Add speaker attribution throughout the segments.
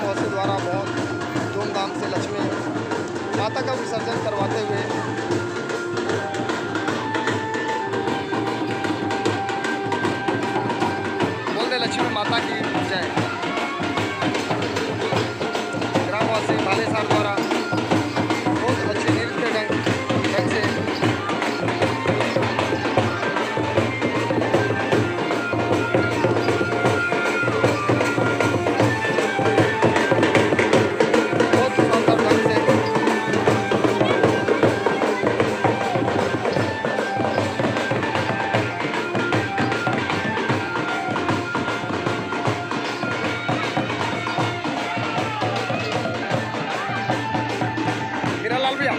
Speaker 1: ग्रामवासी द्वारा बहुत धूमधाम से लक्ष्मी माता का विसर्जन करवाते हुए बोल दे लक्ष्मी माता की जय। ग्रामवासी भालेसर द्वारा बहुत अच्छे नृत्य ढंग से भैया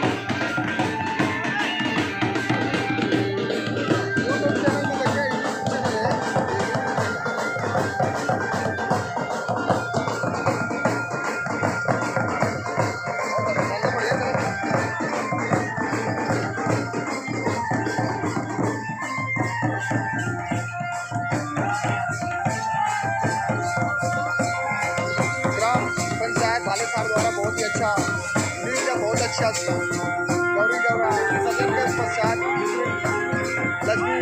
Speaker 1: यूट्यूब चैनल में देखिए, यूट्यूब चैनल है। ग्राम पंचायत भालेसर द्वारा बहुत ही अच्छा बहुत अच्छा गौरी गौरा विसर्जन के पश्चात लक्ष्मी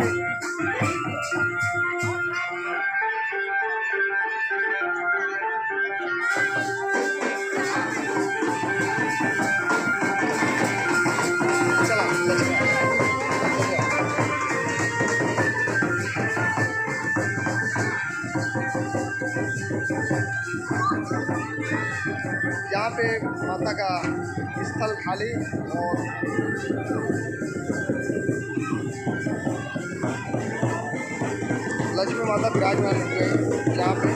Speaker 1: यहाँ पे माता का स्थल खाली और लक्ष्मी माता विराजमान हुए यहाँ पे।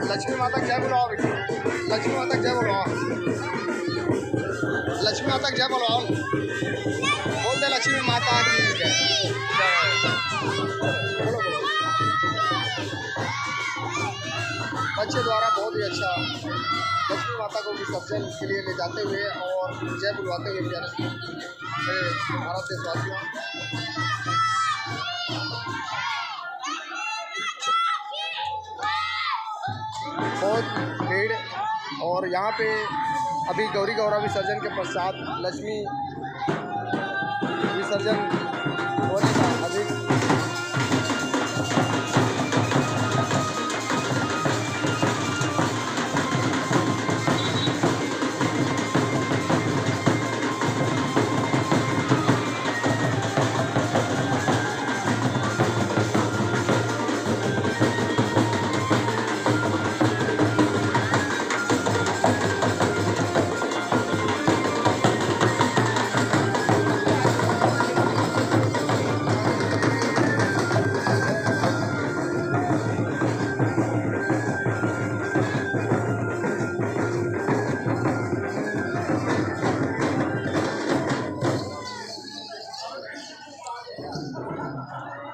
Speaker 1: लक्ष्मी माता जय बुलाओ, लक्ष्मी माता जय बुलाओ, लक्ष्मी माता जय बुलाओ, बोल दे लक्ष्मी माता की जय। बच्चे द्वारा बहुत ही अच्छा लक्ष्मी माता को विसर्जन के लिए ले जाते हुए और जय बुलवाते हुए प्यारे भारत देशवासियों। बहुत भीड़ और यहाँ पे अभी गौरी गौरा विसर्जन के पश्चात लक्ष्मी विसर्जन होने का अधिक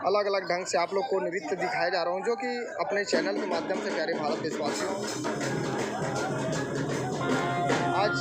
Speaker 1: अलग अलग ढंग से आप लोग को नृत्य दिखाया जा रहा हूँ, जो कि अपने चैनल के माध्यम से प्यारे भारत देशवासियों आज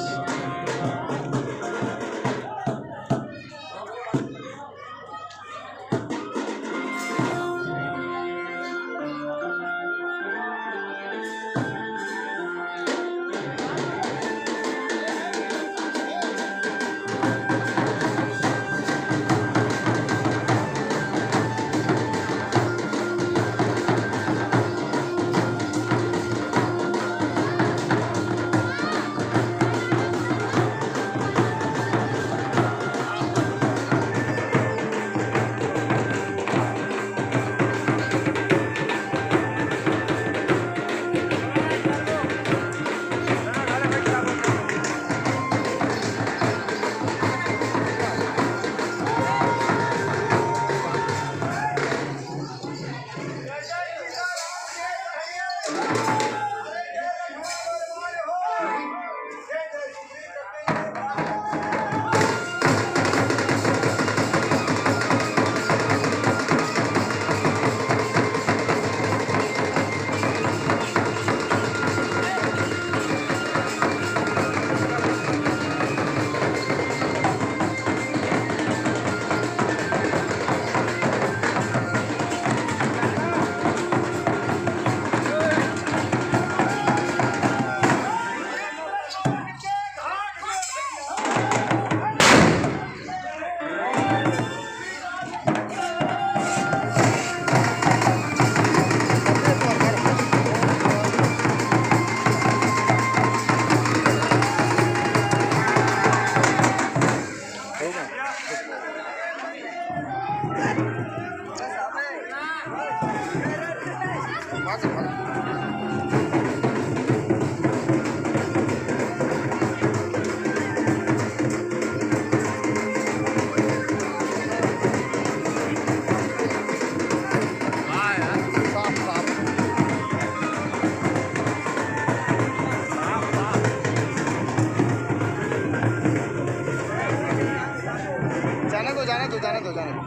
Speaker 1: जाने दो जाने दो जाने दो जाने दो।